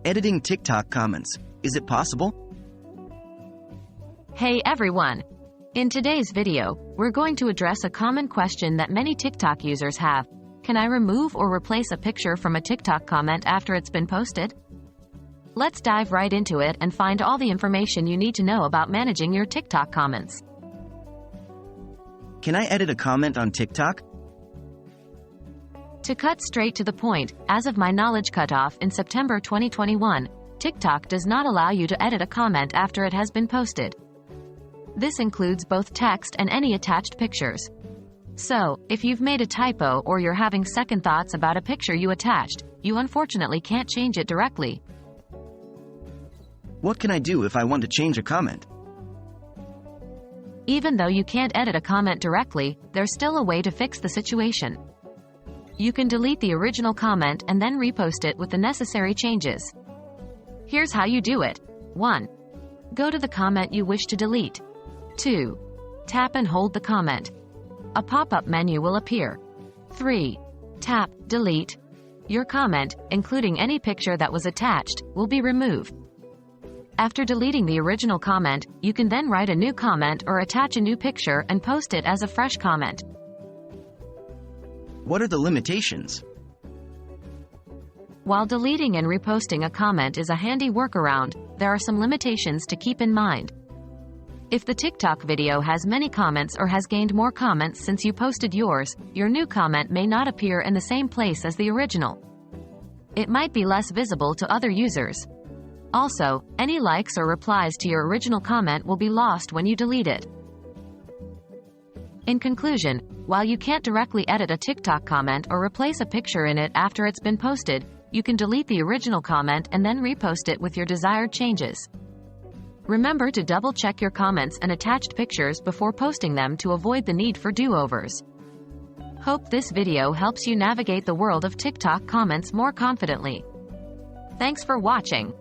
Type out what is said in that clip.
Editing TikTok comments. Is it possible? Hey everyone! In today's video, we're going to address a common question that many TikTok users have. Can I remove or replace a picture from a TikTok comment after it's been posted? Let's dive right into it and find all the information you need to know about managing your TikTok comments. Can I edit a comment on TikTok? To cut straight to the point, as of my knowledge cutoff in September 2021, TikTok does not allow you to edit a comment after it has been posted. This includes both text and any attached pictures. So, if you've made a typo or you're having second thoughts about a picture you attached, you unfortunately can't change it directly. What can I do if I want to change a comment? Even though you can't edit a comment directly, there's still a way to fix the situation. You can delete the original comment and then repost it with the necessary changes. Here's how you do it. 1. Go to the comment you wish to delete. 2. Tap and hold the comment. A pop-up menu will appear. 3. Tap Delete. Your comment, including any picture that was attached, will be removed. After deleting the original comment, you can then write a new comment or attach a new picture and post it as a fresh comment. What are the limitations? While deleting and reposting a comment is a handy workaround, there are some limitations to keep in mind. If the TikTok video has many comments or has gained more comments since you posted yours, your new comment may not appear in the same place as the original. It might be less visible to other users. Also, any likes or replies to your original comment will be lost when you delete it. In conclusion, while you can't directly edit a TikTok comment or replace a picture in it after it's been posted, you can delete the original comment and then repost it with your desired changes. Remember to double-check your comments and attached pictures before posting them to avoid the need for do-overs. Hope this video helps you navigate the world of TikTok comments more confidently. Thanks for watching.